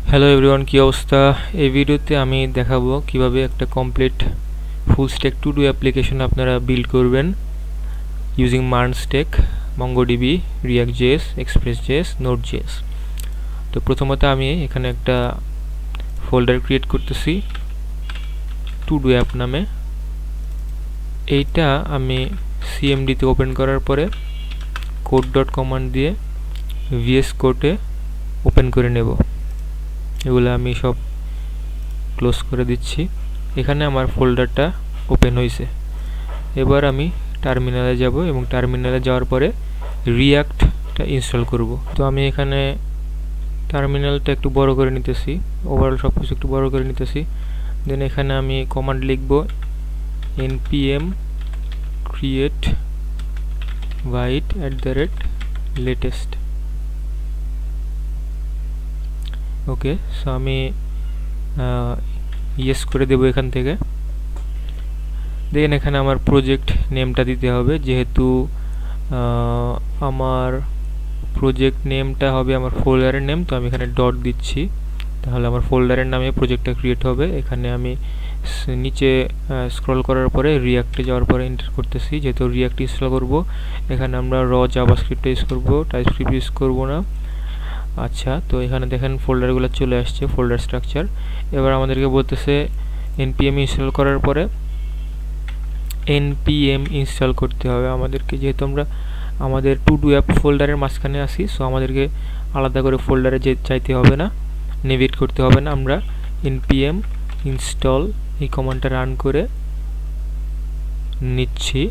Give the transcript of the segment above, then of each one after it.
Hello everyone, কি অবস্থা? এই ভিডিওতে আমি দেখাবো কিভাবে একটা complete full stack to do application আপনারা বিল্ড করবেন ইউজিং মার্নস্ট্যাক, মঙ্গোডিবি, রিয়াক্ট.js, এক্সপ্রেস.js, নোড.js। তো প্রথমত আমি এখানে একটা ফোল্ডার ক্রিয়েট করতেছি টু ডু অ্যাপ নামে। এইটা আমি সিএমডিতে ওপেন করার পরে কোড ডট কমান্ড দিয়ে ভিএস কোডে ওপেন করে নেব। এগুলো আমি সব ক্লোজ করে দিচ্ছি। এখানে আমার ফোল্ডারটা ওপেন হয়েছে। এবার আমি টার্মিনালে যাব এবং টার্মিনালে যাওয়ার পরে রিয়াক্টটা ইনস্টল করব। তো আমি এখানে টার্মিনালটা একটু বড় করে নিতেছি, ওভারঅল সব কিছু একটু বড় করে নিতেছি। দেন এখানে আমি কমান্ড লিখব npm create void @latest। ওকে, সো আমি ইয়েস করে দেব এখান থেকে। দেন এখানে আমার প্রজেক্ট নেমটা দিতে হবে, যেহেতু আমার প্রজেক্ট নেমটা হবে আমার ফোল্ডারের নেম, তো আমি এখানে ডট দিচ্ছি, তাহলে আমার ফোল্ডারের নামে প্রজেক্টটা ক্রিয়েট হবে। এখানে আমি নিচে স্ক্রল করার পরে রিয়াক্টে যাওয়ার পরে এন্টার করতেছি, যেহেতু রিয়াক্ট ইনস্টল করব। এখানে আমরা জাভাস্ক্রিপ্ট ইউজ করব, টাইপস্ক্রিপ্ট ইউজ করব না। আচ্ছা, তো এখানে দেখেন ফোল্ডারগুলো চলে আসছে, ফোল্ডার স্ট্রাকচার। এবার আমাদেরকে বলতেছে npm ইনস্টল করার পরে npm ইনস্টল করতে হবে আমাদেরকে, যেহেতু আমরা আমাদের টু ডু অ্যাপ ফোল্ডারের মাঝখানে আসি, সো আমাদেরকে আলাদা করে ফোল্ডারে চাইতে হবে না, নেভিগেট করতে হবে না। আমরা npm ইনস্টল এই কমান্ডটা রান করে নিচ্ছি।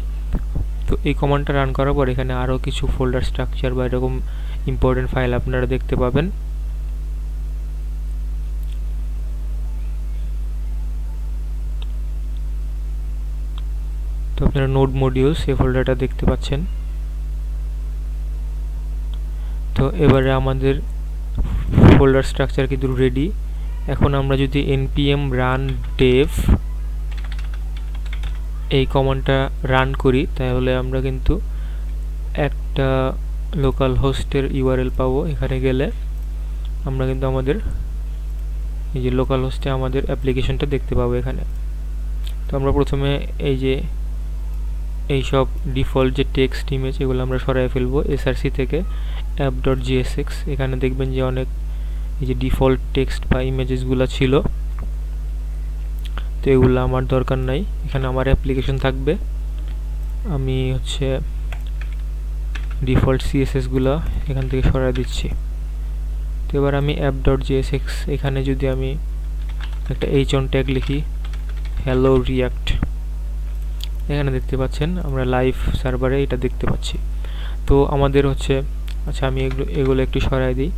তো এই কমান্ডটা রান করার পর এখানে আরও কিছু ফোল্ডার স্ট্রাকচার বা এরকম ইম্পর্টেন্ট ফাইল আপনারা দেখতে পাবেন। তো আপনারা নোড মডিউলস এই ফোল্ডারটা দেখতে পাচ্ছেন। তো এবারে আমাদের ফোল্ডার স্ট্রাকচার কিন্তু রেডি। এখন আমরা যদি npm run dev এই কমান্ডটা রান করি, তাহলে আমরা কিন্তু একটা লোকাল হোস্টের ইউআরএল পাবো। এখানে গেলে আমরা কিন্তু আমাদের এই যে লোকাল হোস্টে আমাদের অ্যাপ্লিকেশনটা দেখতে পাবো এখানে। তো আমরা প্রথমে এই যে এই সব ডিফল্ট যে টেক্সট ইমেজ এগুলো আমরা সরাই ফেলবো এসআরসি থেকে app.jsx। এখানে দেখবেন যে অনেক এই যে ডিফল্ট টেক্সট বা ইমেজেসগুলো ছিল, তো এগুলো আমার দরকার নাই। এখানে আমার অ্যাপ্লিকেশন থাকবে, আমি হচ্ছে ডিফল্ট সিএসএস গুলো এখান থেকে সরাই দিচ্ছি। তো এবার আমি app.jsx এখানে যদি আমি একটা h1 ট্যাগ লিখি, হ্যালো রিয়াক্ট, এখানে দেখতে পাচ্ছেন আমরা লাইভ সার্ভারে এটা দেখতে পাচ্ছি। তো আমাদের হচ্ছে, আচ্ছা আমি এগুলো একটু সরাই দিই।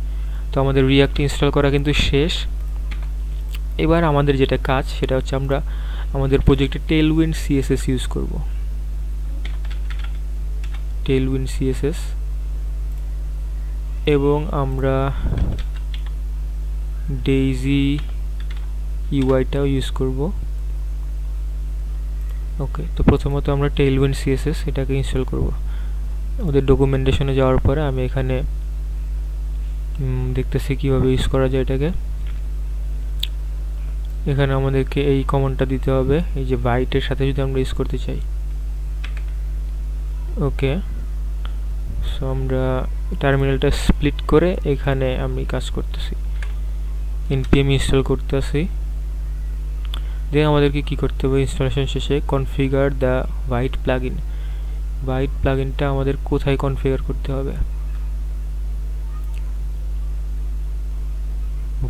তো আমাদের রিয়াক্ট ইনস্টল করা কিন্তু শেষ। এবার আমাদের যেটা কাজ সেটা হচ্ছে আমরা আমাদের প্রজেক্টে টেইলউইন্ড সিএসএস ইউজ করব। টেইলউইন্ড সিএসএস এবং আমরা ডেইজি ইউআইটাও ইউজ করব। ওকে, তো প্রথমত আমরা টেইলউইন্ড সিএসএস এটাকে ইনস্টল করব। ওদের ডকুমেন্টেশনে যাওয়ার পরে আমি এখানে দেখতেছি কিভাবে ইউজ করা যায় এটাকে। এখানে আমাদেরকে এই কমান্ডটা দিতে হবে, এই যে বাইটের সাথে যদি আমরা ইউজ করতে চাই। ওকে, সো আমরা টার্মিনালটা স্প্লিট করে এখানে আমি কাজ করতেছি, npm ইনস্টল করতেছি। দেন আমাদেরকে কি করতে হবে, ইনস্টলেশন শেষে configure the Vite plugin. Vite প্লাগইনটা আমাদের কোথায় কনফিগার করতে হবে?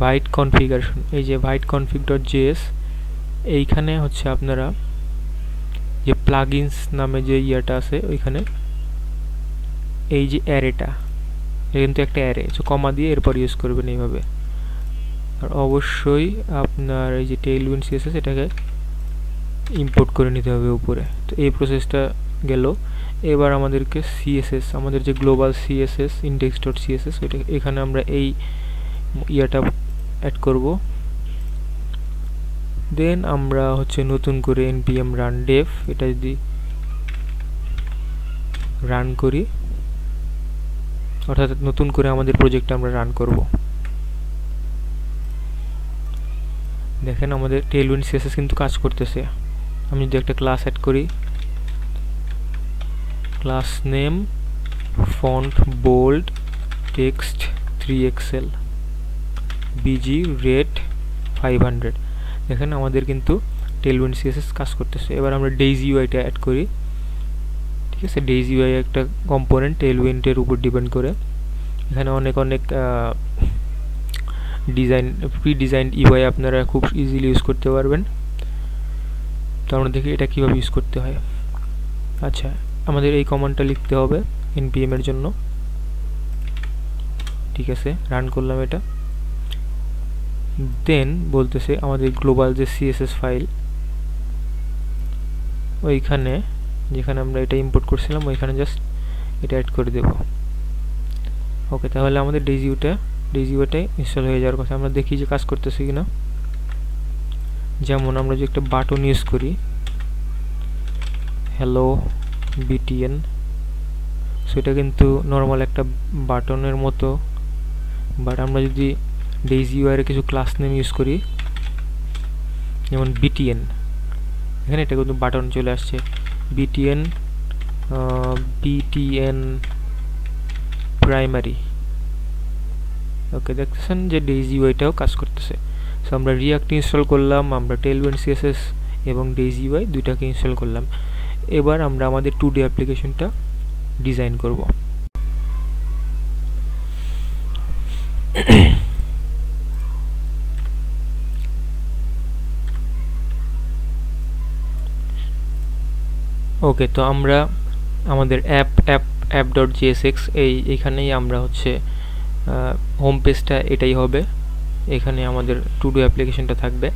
বাইট কনফিগারেশন, এই যে বাইট config.js, এইখানে হচ্ছে আপনারা যে প্লাগইনস নামে যে ইয়াটা আছে ওইখানে এই যে অ্যারেটা, এটা কিন্তু একটা অ্যারে, সো কমা দিয়ে এরপর ইউজ করবেন এইভাবে। আর অবশ্যই আপনার এই যে টেইলউইন্ড সিএসএস এটাকে ইম্পোর্ট করে নিতে হবে উপরে। তো এই প্রসেসটা গেল। এবার আমাদেরকে সিএসএস, আমাদের যে গ্লোবাল সিএসএস index.css, ওইটা এখানে আমরা এই ইয়াটা অ্যাড করব। দেন আমরা হচ্ছে নতুন করে npm run dev এটা যদি রান করি, অর্থাৎ নতুন করে আমাদের প্রজেক্টটা আমরা রান করব। দেখেন আমাদের টেলউইন্ড সিএসএস কিন্তু কাজ করতেছে। আমি যদি একটা ক্লাস অ্যাড করি, class name font bold text 3XL bg red 500, দেখেন আমাদের কিন্তু টেলউইন্ড সিএসএস কাজ করতেছে। এবার আমরা ডেইজি ইউআইটা অ্যাড করি। ঠিক আছে, ডেইজি ইউআই একটা কম্পোনেন্ট টেলউইন্ডের উপর ডিপেন্ড করে। এখানে অনেক ডিজাইন প্রি ডিজাইনড ইউআই আপনারা খুব ইজিলি ইউজ করতে পারবেন। তো আমরা দেখি এটা কীভাবে ইউজ করতে হয়। আচ্ছা, আমাদের এই কমান্ডটা লিখতে হবে npm এর জন্য। ঠিক আছে, রান করলাম এটা। দেন বলতেছে আমাদের গ্লোবাল যে সিএসএস ফাইল, ওইখানে যেখানে আমরা এটা ইম্পোর্ট করছিলাম ওইখানে জাস্ট এটা অ্যাড করে দেব। ওকে, তাহলে আমাদের ডেইজি ইউআইটা ইনস্টল হয়ে যাওয়ার কথা। আমরা দেখি যে কাজ করতেছে কিনা। যেমন আমরা যে একটা বাটন ইউজ করি, হ্যালো বিটিএন, সেটা কিন্তু নর্মাল একটা বাটনের মতো, বাট আমরা যদি ডেইজি ইউআইয়ের কিছু ক্লাস নেম ইউজ করি, যেমন বিটিএন, এখানে এটা কিন্তু বাটন চলে আসছে, বিটিএন প্রাইমারি। ওকে, দেখতেছেন যে ডেইজি ইউআইটাও কাজ করতেছে। সো আমরা রিয়াক্ট ইনস্টল করলাম, আমরা টেলউইন্ড সিএসএস এবং ডেইজি ইউআই দুইটাকে ইনস্টল করলাম। এবার আমরা আমাদের 2D অ্যাপ্লিকেশনটা ডিজাইন করব। ওকে, তো আমরা আমাদের app.jsx এইখানেই আমরা হচ্ছে হোম পেজটা এটাই হবে, এখানে আমাদের 2D অ্যাপ্লিকেশনটা থাকবে।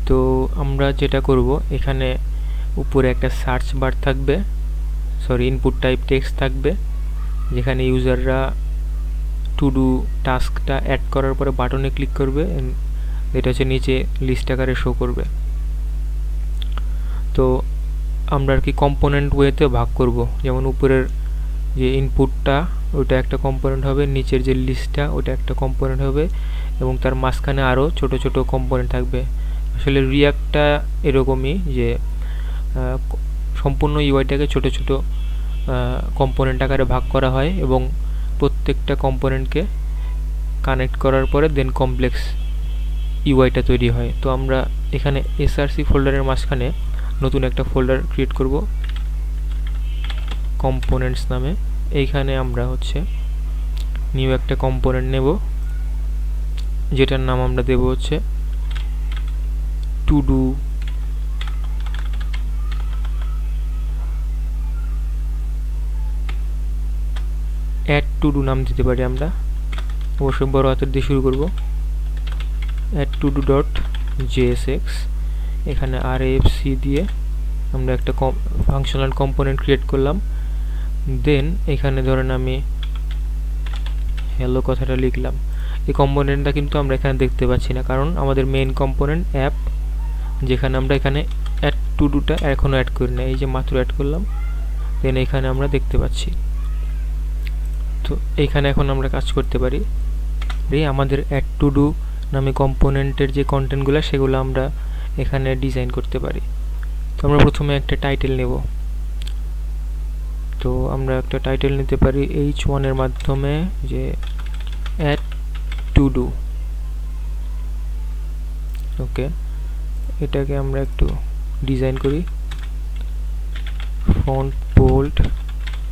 তো আমরা যেটা করব, এখানে উপরে একটা সার্চ বার থাকবে, ইনপুট টাইপ টেক্সট থাকবে, যেখানে ইউজাররা টু ডু টাস্কটা অ্যাড করার পরে বাটনে ক্লিক করবে, এটা হচ্ছে নিচে লিস্ট আকারে শো করবে। তো আমরা আর কি কম্পোনেন্ট ওয়েতে ভাগ করব, যেমন উপরের যে ইনপুটটা ওটা একটা কম্পোনেন্ট হবে, নিচের যে লিস্টটা ওটা একটা কম্পোনেন্ট হবে, এবং তার মাঝখানে আরও ছোট ছোট কম্পোনেন্ট থাকবে। আসলে রিয়াক্টটা এরকমই যে সম্পূর্ণ ইউআইটাকে ছোট ছোট কম্পোনেন্ট আকারে ভাগ করা হয় এবং প্রত্যেকটা কম্পোনেন্টকে কানেক্ট করার পরে দেন কমপ্লেক্স ইউআইটা তৈরি হয়। তো আমরা এখানে এসআরসি ফোল্ডারের মাঝখানে নতুন একটা ফোল্ডার ক্রিয়েট করব কম্পোনেন্টস নামে। এইখানে আমরা হচ্ছে নিউ একটা কম্পোনেন্ট নেব, যেটার নাম আমরা দেব হচ্ছে to do add to do নাম দিতে পারি আমরা, অবশ্যই বড় হাতের দিয়ে শুরু করব। Add to do dot JSX, এখানে RAFC দিয়ে আমরা একটা ফাংশনাল কম্পোনেন্ট ক্রিয়েট করলাম। দেন এখানে ধরেন আমি হ্যালো কথাটা লিখলাম। এই কম্পোনেন্টটা কিন্তু আমরা এখানে দেখতে পাচ্ছি না, কারণ আমাদের মেইন কম্পোনেন্ট অ্যাপ, যেখানে আমরা এখানে অ্যাড টু ডুটা এখনও অ্যাড করি না, এই যে মাত্র অ্যাড করলাম, দেন এখানে আমরা দেখতে পাচ্ছি। তো এইখানে এখন আমরা কাজ করতে পারি, আমাদের অ্যাড টু ডু নামে কম্পোনেন্টের যে কন্টেন্টগুলো সেগুলো আমরা এখানে ডিজাইন করতে পারি। তো আমরা প্রথমে একটা টাইটেল নেব। তো আমরা একটা টাইটেল নিতে পারি H1 এর মাধ্যমে, যে অ্যাড টু ডু। ওকে, এটাকে আমরা একটু ডিজাইন করি, font bold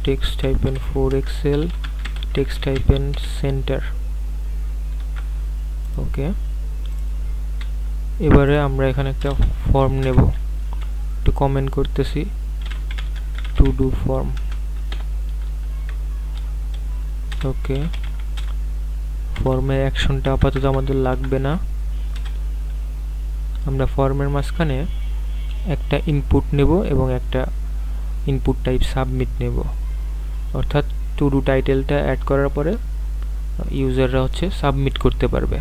text hyphen 4XL text hyphen center. Okay, এবারে আমরা এখানে একটা ফর্ম নেব, একটু কমেন্ট করতেছি, টু ডু ফর্ম। ওকে, ফর্মের অ্যাকশনটা আপাতত আমাদের লাগবে না, আমরা ফর্মের মাঝখানে একটা ইনপুট নেব এবং একটা ইনপুট টাইপ সাবমিট নেব, অর্থাৎ টু ডু টাইটেলটা অ্যাড করার পরে ইউজাররা হচ্ছে সাবমিট করতে পারবে।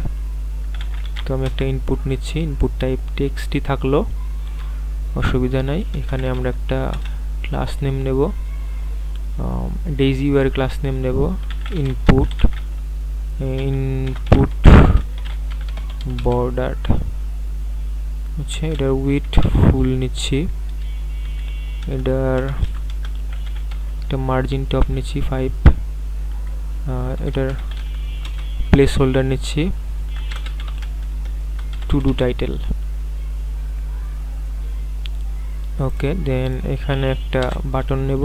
তো আমি একটা ইনপুট নিচ্ছি, ইনপুট টাইপ টেক্সটই থাকলো, অসুবিধা নাই। এখানে আমরা একটা ক্লাস নেম নেব, ডেইজি ইউআই ক্লাস নেম নেব, ইনপুট বর্ডার হচ্ছে এটার উইথ ফুল নিচ্ছি, এটার একটা মার্জিন টপ নিচ্ছি 5, এটার প্লেস হোল্ডার নিচ্ছি টু ডু টাইটেল। ওকে, দেন এখানে একটা বাটন নেব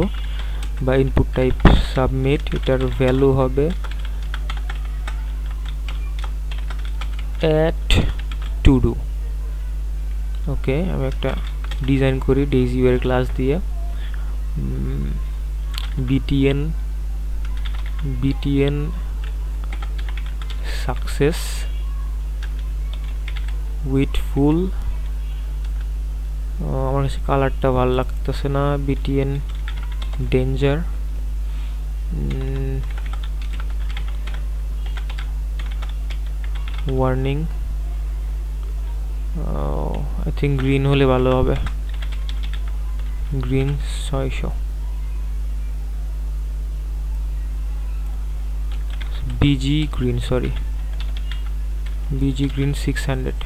বা ইনপুট টাইপ সাবমিট, এটার ভ্যালু হবে অ্যাট টু ডু। ওকে, আমি একটা ডিজাইন করি ডেইজি ওয়্যার ক্লাস দিয়ে, btn সাকসেস উইথ ফুল। আমার কাছে কালারটা ভালো লাগতেছে না, btn danger, warning, I think green হলে ভালো হবে, গ্রিন 600, BG green 600।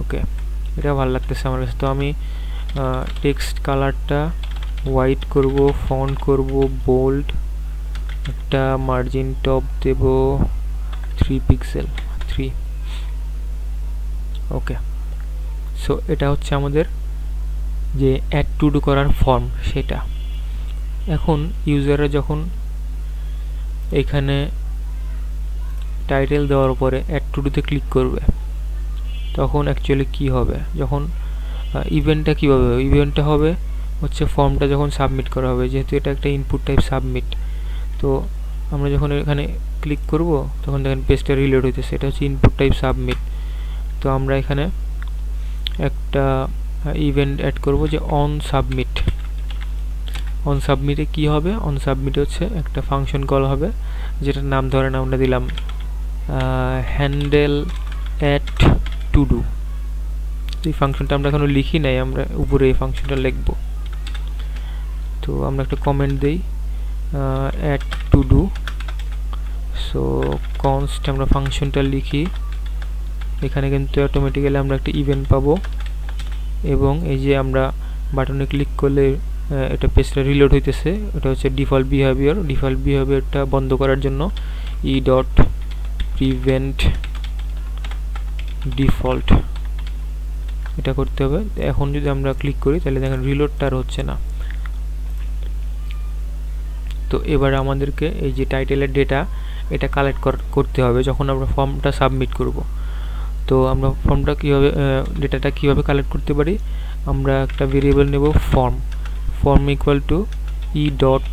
ওকে, এটা ভালো লাগতেছে আমার কাছে। তো আমি টেক্সট কালারটা হোয়াইট করব, ফন্ট করব বোল্ড, একটা মার্জিন টপ দেব 3 পিক্সেল 3। ওকে, সো এটা হচ্ছে আমাদের যে অ্যাড টু ডু করার ফর্ম সেটা। এখন ইউজাররা যখন এখানে টাইটেল দেওয়ার পরে অ্যাড টু ডুতে ক্লিক করবে তখন অ্যাকচুয়ালি কি হবে, যখন ইভেন্টটা কীভাবে হবে, ইভেন্টটা হবে হচ্ছে ফর্মটা যখন সাবমিট করা হবে, যেহেতু এটা একটা ইনপুট টাইপ সাবমিট। তো আমরা যখন এখানে ক্লিক করব তখন দেখেন পেজটা রিলোড হইতেছে, এটা হচ্ছে ইনপুট টাইপ সাবমিট। তো আমরা এখানে একটা ইভেন্ট অ্যাড করব যে অন সাবমিট। অন সাবমিটে কি হবে, অন সাবমিটে হচ্ছে একটা ফাংশন কল হবে যেটার নাম ধরেন আমরা দিলাম হ্যান্ডেল অ্যাট টু ডু। এই ফাংশনটা আমরা এখনো লিখি নাই, আমরা উপরে এই ফাংশনটা লিখব। তো আমরা একটা কমেন্ট দেই at to do, so const আমরা ফাংশনটা লিখি, এখানে কিন্তু অটোমেটিক্যালি আমরা একটা ইভেন্ট পাবো, এবং এই যে আমরা বাটনে ক্লিক করলে এটা পেজটা রিলোড হইতেছে, এটা হচ্ছে ডিফল্ট বিহেভিয়ার। ডিফল্ট বিহেভিয়ারটা বন্ধ করার জন্য ই ডট প্রিভেন্ট ডিফল্ট এটা করতে হবে। এখন যদি আমরা ক্লিক করি তাহলে দেখেন রিলোডটা আর হচ্ছে না। তো এবার আমাদেরকে এই যে টাইটেলের ডেটা এটা কালেক্ট করতে হবে যখন আমরা ফর্মটা সাবমিট করব। তো আমরা ফর্মটা কীভাবে ডেটাটা কীভাবে কালেক্ট করতে পারি, আমরা একটা ভেরিয়েবল নেব form equal to E dot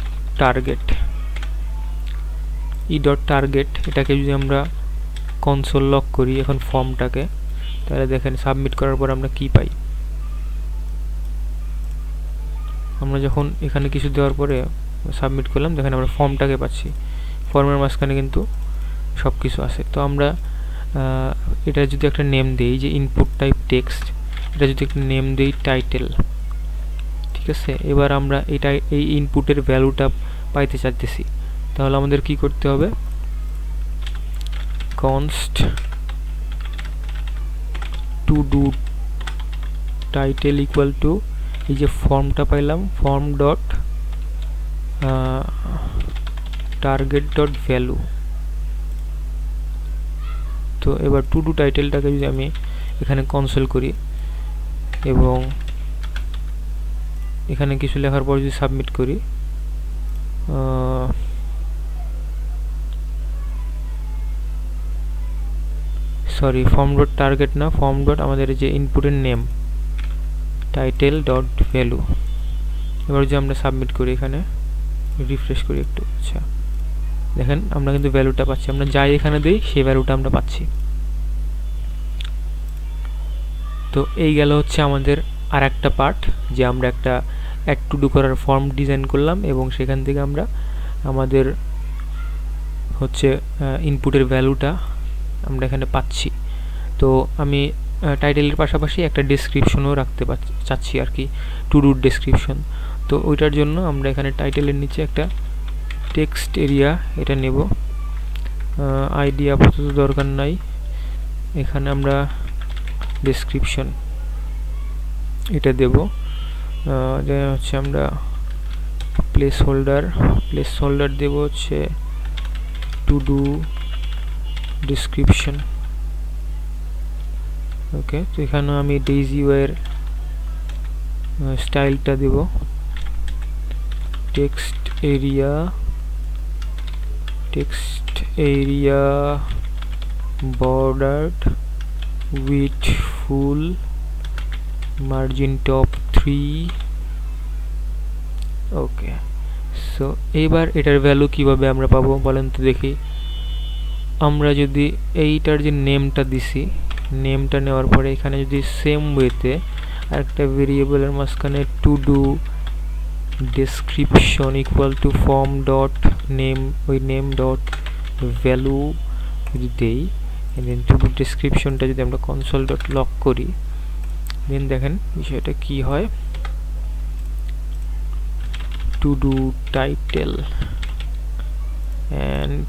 target. E dot target এটাকে যদি আমরা কনসোল লক করি এখন ফর্মটাকে, তাহলে দেখেন সাবমিট করার পর আমরা কি পাই। আমরা যখন এখানে কিছু দেওয়ার পরে সাবমিট করলাম দেখেন আমরা ফর্মটাকে পাচ্ছি, ফর্মের মাঝখানে কিন্তু সব কিছু আছে। তো আমরা এটা যদি একটা নেম দেই যে ইনপুট টাইপ টেক্সট, এটা যদি একটা নেম দেই টাইটেল, ঠিক আছে। এবার আমরা এই ইনপুটের ভ্যালুটা পাইতে চাইতেছি, তাহলে আমাদের কি করতে হবে, const to do title equal to এই যে ফর্মটা পাইলাম form dot target dot value. তো এবার টু ডু টাইটেলটাকে যদি আমি এখানে কনসোল করি এবং এখানে কিছু লেখার পর যদি সাবমিট করি, সরি ফর্ম ডট টার্গেট না, ফর্ম ডট আমাদের যে ইনপুটের নেম টাইটেল ডট ভ্যালু। এবার যদি আমরা সাবমিট করি এখানে রিফ্রেশ করি একটু, আচ্ছা দেখেন আমরা কিন্তু ভ্যালুটা পাচ্ছি, আমরা যাই এখানে দিই সেই ভ্যালুটা আমরা পাচ্ছি। তো এই গেল হচ্ছে আমাদের আর একটা পার্ট, যে আমরা একটা অ্যাড টু ডু করার ফর্ম ডিজাইন করলাম এবং সেখান থেকে আমরা আমাদের হচ্ছে ইনপুটের ভ্যালুটা আমরা এখানে পাচ্ছি। তো আমি টাইটেলের পাশাপাশি একটা ডেসক্রিপশনও রাখতে চাচ্ছি আর কি, টু ডুর ডেসক্রিপশন। তো ওইটার জন্য আমরা এখানে টাইটেলের নিচে একটা টেক্সট এরিয়া এটা নেব, আইডি আপাতত দরকার নাই, এখানে আমরা ডেসক্রিপশন এটা দেব। দেন হচ্ছে আমরা প্লেস হোল্ডার দেব হচ্ছে টু ডু ডেসক্রিপশন। ওকে, তো এখানে আমি ডেইজি ওয়ের স্টাইলটা দেব text area bordered with full margin top 3। Okay, so এইবার এটার ভ্যালু কিভাবে আমরা পাবো বলেন তো দেখি। আমরা যদি এইটার যে নেমটা দিছি, নেমটা নেওয়ার পরে এখানে যদি সেম ওয়েতে আরেকটা ভেরিয়েবলের মাঝখানে to do description equal to form dot name, ওই নেম ডট ভ্যালু যদি দেই, দেন টু ডু ডেসক্রিপশনটা যদি আমরা কনসোল ডট লক করি, দেন দেখেন বিষয়টা কি হয়। To do title and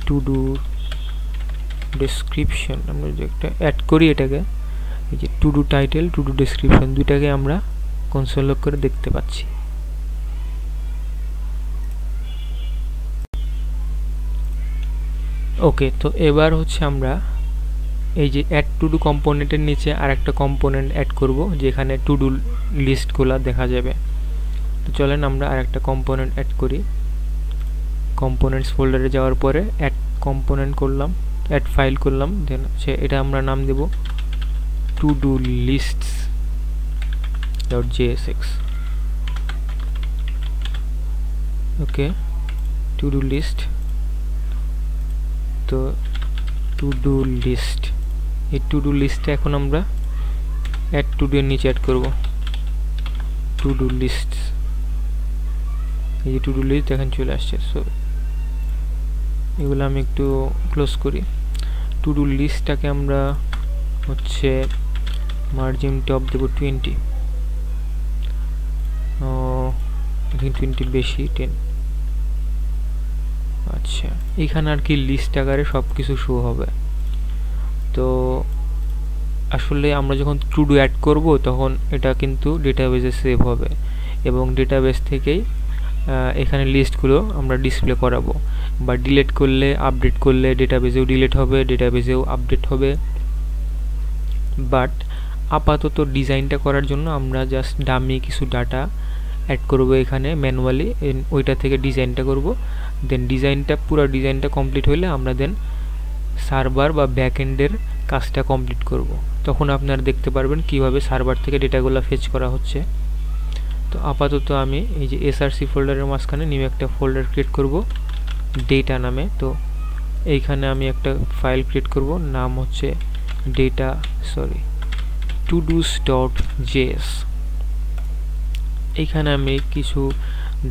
to do description আমরা যদি একটা অ্যাড করি, এটাকে এই যে to do title to do description দুইটাকে আমরা কনসোল লক করে দেখতে পাচ্ছি। ওকে, তো এবার হচ্ছে আমরা এই যে অ্যাড টু ডু কম্পোনেন্টের নিচে আর একটা কম্পোনেন্ট অ্যাড করব, যেখানে টু ডু লিস্টগুলো দেখা যাবে। তো চলেন আমরা আর একটা কম্পোনেন্ট অ্যাড করি। কম্পোনেন্টস ফোল্ডারে যাওয়ার পরে অ্যাড কম্পোনেন্ট করলাম, অ্যাড ফাইল করলাম, দেন হচ্ছে এটা আমরা নাম দেব to do lists dot JSX। Okay, to do list, তো টু ডু লিস্ট, এই টু ডু লিস্টে এখন আমরা অ্যাড টু ডু এর নিচে অ্যাড করব টু ডু লিস্ট। এই যে টু ডু লিস্ট এখন চলে আসছে। সো এগুলো আমি একটু ক্লোজ করি। টু ডু লিস্টটাকে আমরা হচ্ছে মার্জিন টপ দেব 20, 20 বেশি 10। আচ্ছা, এখানে আর কি লিস্ট আকারে সব কিছু শো হবে। তো আসলে আমরা যখন টু ডু অ্যাড করব তখন এটা কিন্তু ডেটাবেসে সেভ হবে এবং ডেটাবেস থেকেই এখানে লিস্টগুলো আমরা ডিসপ্লে করাবো, বা ডিলিট করলে আপডেট করলে ডেটাবেসেও ডিলিট হবে, ডেটাবেসেও আপডেট হবে। বাট আপাতত ডিজাইনটা করার জন্য আমরা জাস্ট ডামি কিছু ডাটা অ্যাড করব এখানে ম্যানুয়ালি, ওইটা থেকে ডিজাইনটা করব। দেন ডিজাইনটা পুরো ডিজাইনটা কমপ্লিট হলে আমরা দেন সার্ভার বা ব্যাকএন্ডের কাজটা কমপ্লিট করব। তখন আপনারা দেখতে পারবেন কিভাবে সার্ভার থেকে ডেটাগুলো ফেচ করা হচ্ছে। তো আপাতত আমি এই যে SRC ফোল্ডারের মাঝখানে নিউ একটা ফোল্ডার ক্রিয়েট করব ডেটা নামে। তো এইখানে আমি একটা ফাইল ক্রিয়েট করব, নাম হচ্ছে todos.js। এইখানে আমি কিছু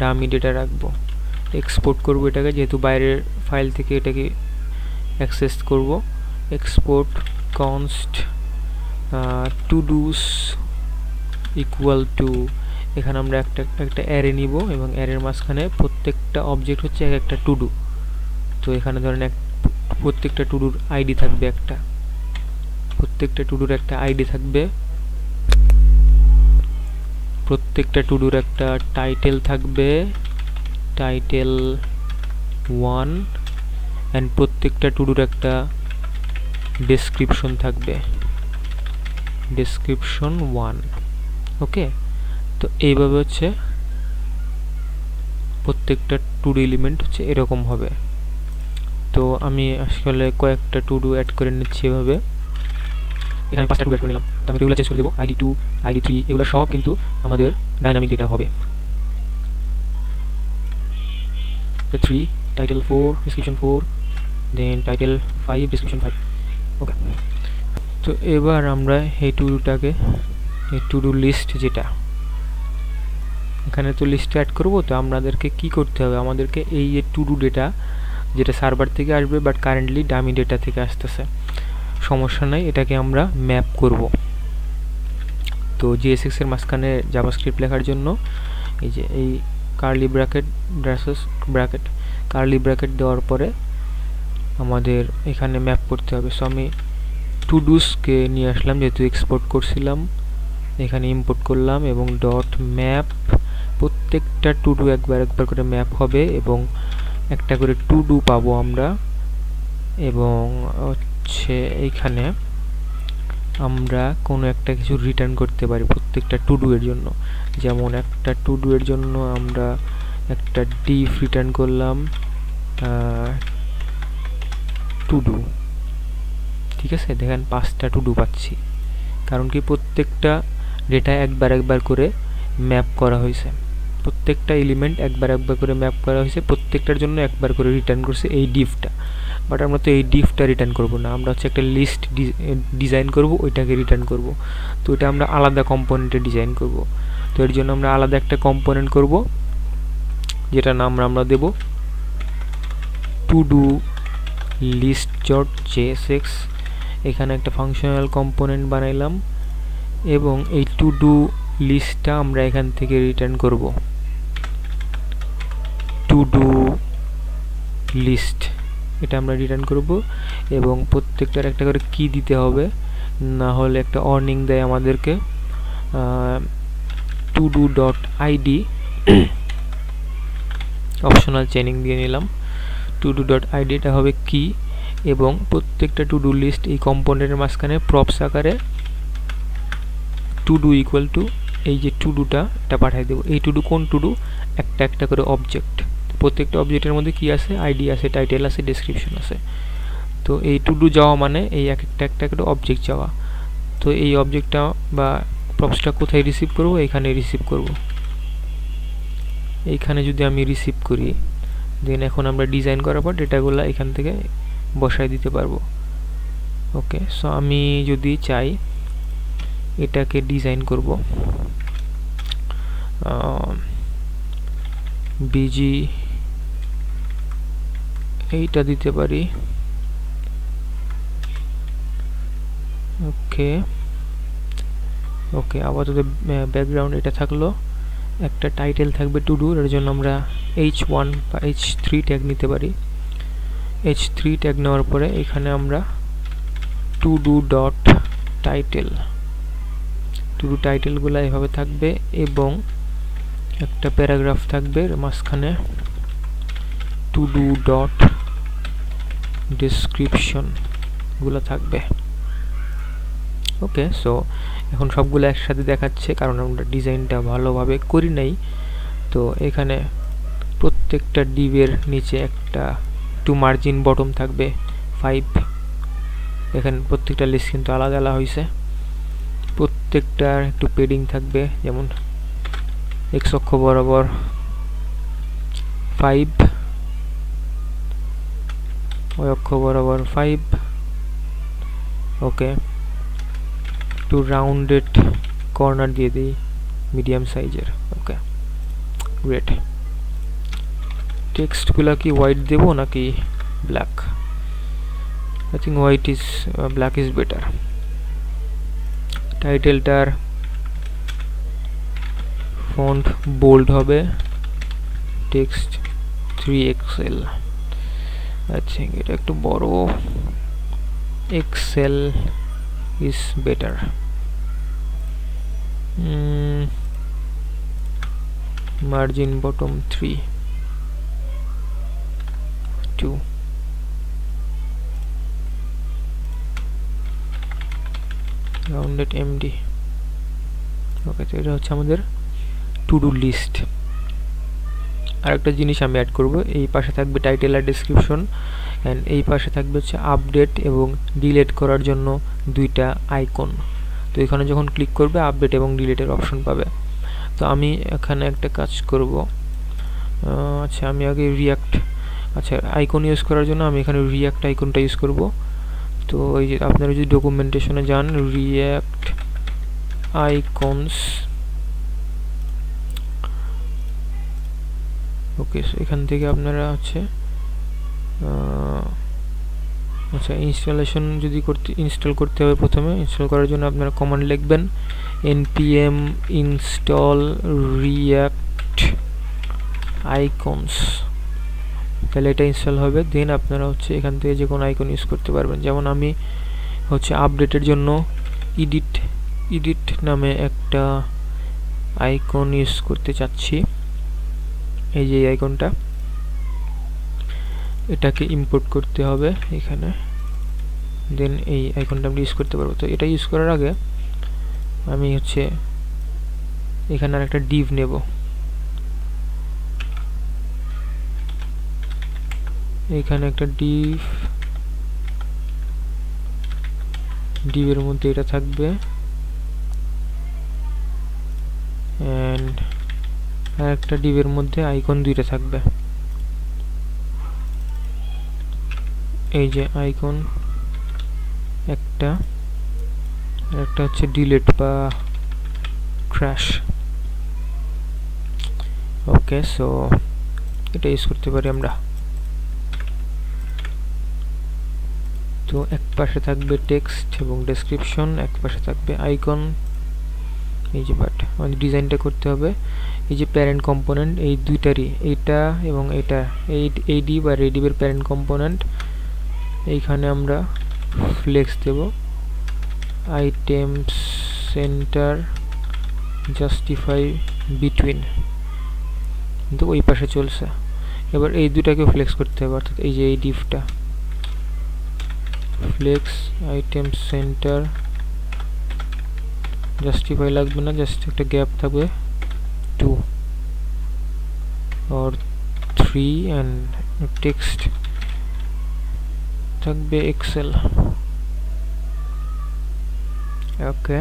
ডামি ডেটা রাখবো, এক্সপোর্ট করব এটাকে, যেহেতু বাইরের ফাইল থেকে এটাকে অ্যাক্সেস করব। Export const todos equal to, এখানে আমরা একটা অ্যারে নিব এবং অ্যারের মাঝখানে প্রত্যেকটা অবজেক্ট হচ্ছে একটা টু ডু। তো এখানে ধরেন প্রত্যেকটা টু ডুর আইডি থাকবে একটা, প্রত্যেকটা টু ডুর একটা আইডি থাকবে, প্রত্যেকটা টু ডুর একটা টাইটেল থাকবে, টাইটেল 1, এন্ড প্রত্যেকটা টু ডুর একটা ডেসক্রিপশন থাকবে, ডেসক্রিপশন 1। ওকে, তো এইভাবে হচ্ছে প্রত্যেকটা টু ডু এলিমেন্ট হচ্ছে এরকম হবে। তো আমি আসলে কয়েকটা টু ডু অ্যাড করে নিচ্ছি এভাবে। এখানে 5টা টু অ্যাড করে নিলাম, তো আমি এগুলো চেঞ্জ করে দেবো, ID2 ID3 এগুলো সব কিন্তু আমাদের ডাইনামিক ডেটা হবে। 3 টাইটেল 4 ডেসক্রিপশন 4, দেন টাইটেল 5 ডেসক্রিপশন 5। ওকে, তো এবার আমরা এই টু ডুটাকে, এই টু ডু লিস্ট যেটা এখানে তো লিস্ট অ্যাড করব, তো আমাদেরকে কি করতে হবে, আমাদেরকে এই যে টু ডু ডেটা যেটা সার্ভার থেকে আসবে বাট কারেন্টলি ডামি ডেটা থেকে আসতেছে, সমস্যা নাই, এটাকে আমরা ম্যাপ করব। তো JSX এর মাঝখানে জাভাস্ক্রিপ্ট লেখার জন্য এই যে এই curly bracket bracket curly bracket দেওয়ার পরে আমাদের এখানে ম্যাপ করতে হবে। সো আমি টু ডুসকে নিয়ে আসলাম, যেহেতু এক্সপোর্ট করছিলাম এখানে ইম্পোর্ট করলাম এবং ডট ম্যাপ, প্রত্যেকটা টু ডু একবার একবার করে ম্যাপ হবে এবং একটা করে টু ডু পাবো আমরা। এবং হচ্ছে এইখানে আমরা কোনো একটা কিছু রিটার্ন করতে পারি প্রত্যেকটা টু ডু এর জন্য। যেমন একটা টু ডু এর জন্য আমরা একটা ডিফ রিটার্ন করলাম টু ডু, ঠিক আছে। দেখেন 5টা টু ডু পাচ্ছি, কারণ কি প্রত্যেকটা ডেটা একবার একবার করে ম্যাপ করা হয়েছে, প্রত্যেকটা এলিমেন্ট একবার একবার করে ম্যাপ করা হয়েছে, প্রত্যেকটার জন্য একবার করে রিটার্ন করছে এই ডিফটা। বাট আমরা তো এই ডিফটা রিটার্ন করব না, আমরা হচ্ছে একটা লিস্ট ডিজাইন করব, ওইটাকে রিটার্ন করব। তো এটা আমরা আলাদা কম্পোনেন্টে ডিজাইন করব। তো এর জন্য আমরা আলাদা একটা কম্পোনেন্ট করব, যেটা নাম আমরা দেব to do list dot JSX. এখানে একটা ফাংশনাল কম্পোনেন্ট বানাইলাম এবং এই টু ডু লিস্টটা আমরা এখান থেকে রিটার্ন করব। টু ডু লিস্ট এটা আমরা রিটার্ন করব এবং প্রত্যেকটার একটা করে কি দিতে হবে, না হলে একটা ওয়ার্নিং দেয় আমাদেরকে। Two do dot ID optional chaining দিয়ে নিলাম। টু ডু ডট আইডি এটা হবে কি, এবং প্রত্যেকটা টু ডু লিস্ট এই কম্পোনেন্টের মাঝখানে প্রপস আকারে টু ডু ইকুয়াল টু এই যে টু ডুটা এটা পাঠিয়ে দেবো। এই টু ডু কোন টু ডু, একটা একটা করে অবজেক্ট, প্রত্যেকটা অবজেক্টের মধ্যে কি আছে, আইডি আছে, টাইটেল আছে, ডেসক্রিপশন আছে। তো এই টু ডু যাওয়া মানে এই একটা একটা করে অবজেক্ট যাওয়া। তো এই অবজেক্টটা বা প্রপসটা কোথায় রিসিভ করব, এখানে রিসিভ করব। এইখানে যদি আমি রিসিভ করি, দেন এখন আমরা ডিজাইন করার পর ডেটাগুলো এখান থেকে বসায় দিতে পারবো। ওকে, সো আমি যদি চাই এটাকে ডিজাইন করব, বিজি এইটা দিতে পারি। ওকে ওকে, আপাতত ব্যাকগ্রাউন্ড এটা থাকলো। একটা টাইটেল থাকবে টু ডু, এর জন্য আমরা h1 বা h3 ট্যাগ নিতে পারি। h3 ট্যাগ নেওয়ার পরে এখানে আমরা to do dot title, to do টাইটেলগুলো এভাবে থাকবে এবং একটা প্যারাগ্রাফ থাকবে মাঝখানে টু ডু ডট ডেসক্রিপশন গুলো থাকবে। ওকে, সো এখন সবগুলো একসাথে দেখাচ্ছে কারণ আমরা ডিজাইনটা ভালোভাবে করি নাই। তো এখানে প্রত্যেকটা ডিভের নিচে একটা টু মার্জিন বটম থাকবে 5। এখানে প্রত্যেকটা লিস্ট কিন্তু আলাদা আলাদা হয়েছে, প্রত্যেকটার একটু পেডিং থাকবে, যেমন এক্স অক্ষ বরাবর 5, ওই অক্ষ বরাবর 5। ওকে, একটু রাউন্ডেড কর্নার দিয়ে দিই মিডিয়াম সাইজের। ওকে, গ্রেট। টেক্সটগুলো কি হোয়াইট দেব নাকি black? I think white is black is better. টাইটেলটার ফন্ট বোল্ড হবে, টেক্সট 3XL। আই থিঙ্ক এটা একটু বড়, XL is better. Margin bottom 3, 2. Rounded MD. ওকে, তো এটা হচ্ছে আমাদের টু ডু লিস্ট। আরেকটা জিনিস আমি অ্যাড করব, এই পাশে থাকবে টাইটেল আর ডেসক্রিপশন, অ্যান্ড এই পাশে থাকবে হচ্ছে আপডেট এবং ডিলিট করার জন্য দুইটা আইকন। তো এখানে যখন ক্লিক করবে আপডেট এবং ডিলিটের অপশন পাবে। তো আমি এখানে একটা কাজ করব, আচ্ছা আমি আগে রিয়াক্ট, আচ্ছা আইকন ইউজ করার জন্য আমি এখানে রিয়াক্ট আইকনটা ইউজ করব। তো এই যে আপনারা যদি ডকুমেন্টেশনে যান, রিয়াক্ট আইকনস, ওকে, এখান থেকে আপনারা হচ্ছে আচ্ছা ইনস্টলেশন যদি ইনস্টল করতে হবে, প্রথমে ইনস্টল করার জন্য আপনারা কমান্ড লিখবেন npm install react icons। তাহলে এটা ইনস্টল হবে। দেন আপনারা হচ্ছে এখান থেকে যে কোনো আইকন ইউজ করতে পারবেন। যেমন আমি হচ্ছে আপডেটের জন্য এডিট নামে একটা আইকন ইউজ করতে চাচ্ছি। এই যে আইকনটা, এটাকে ইম্পোর্ট করতে হবে এখানে, দেন এই আইকনটা আমরা ইউজ করতে পারবো। তো এটা ইউজ করার আগে আমি হচ্ছে এখানে আর একটা ডিভ নেব। এখানে একটা ডিভের মধ্যে এটা থাকবে, এন্ড আর একটা ডিভের মধ্যে আইকন দুইটা থাকবে। এই যে আইকন একটা হচ্ছে ডিলিট বা ক্র্যাশ। ওকে, সো এটা ইউজ করতে পারি আমরা। তো এক পাশে থাকবে টেক্সট এবং ডেসক্রিপশন, এক পাশে থাকবে আইকন। এই যে বাট আমাদের ডিজাইনটা করতে হবে। এই যে প্যারেন্ট কম্পোনেন্ট এই দুইটারই, এইটা এবং এটা, এই ডিভ আর এই ডিভের প্যারেন্ট কম্পোনেন্ট, এইখানে আমরা ফ্লেক্স দেব, আইটেম সেন্টার জাস্টিফাই বিটুইন, কিন্তু ওই পাশে চলছে। এবার এই দুটাকে ফ্লেক্স করতে হবে, অর্থাৎ এই যে এই ডিভটা ফ্লেক্স আইটেম সেন্টার জাস্টিফাই লাগবে না, জাস্ট একটা গ্যাপ থাকবে 2 or 3 and টেক্সট থাকবে এক্সেল। Okay,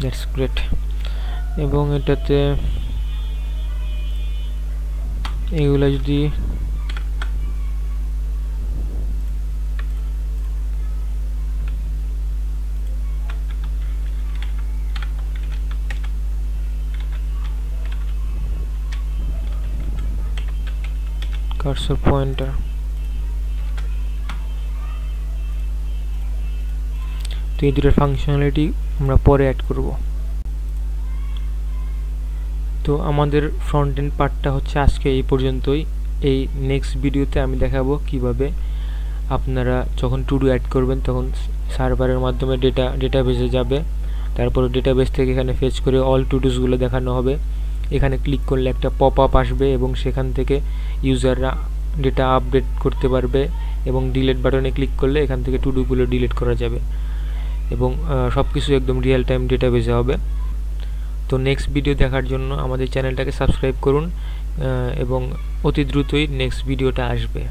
that's great. এবং এটাতে এগুলা যদি কার্সর পয়েন্টার, তো এই দুটোর ফাংশনালিটি আমরা পরে অ্যাড করব। তো আমাদের ফ্রন্ট এন্ড পার্টটা হচ্ছে আজকে এই পর্যন্তই। এই নেক্সট ভিডিওতে আমি দেখাবো কিভাবে আপনারা যখন টু ডু অ্যাড করবেন তখন সার্ভারের মাধ্যমে ডেটাবেসে যাবে, তারপরে ডেটাবেস থেকে এখানে ফেচ করে অল টু ডুসগুলো দেখানো হবে। এখানে ক্লিক করলে একটা পপ আপ আসবে এবং সেখান থেকে ইউজাররা ডেটা আপডেট করতে পারবে, এবং ডিলিট বাটনে ক্লিক করলে এখান থেকে টু ডুগুলো ডিলিট করা যাবে, এবং সব কিছু একদম রিয়েল টাইম ডেটাবেসে হবে। তো নেক্সট ভিডিও দেখার জন্য আমাদের চ্যানেলটাকে সাবস্ক্রাইব করুন, এবং অতি দ্রুতই নেক্সট ভিডিওটা আসবে।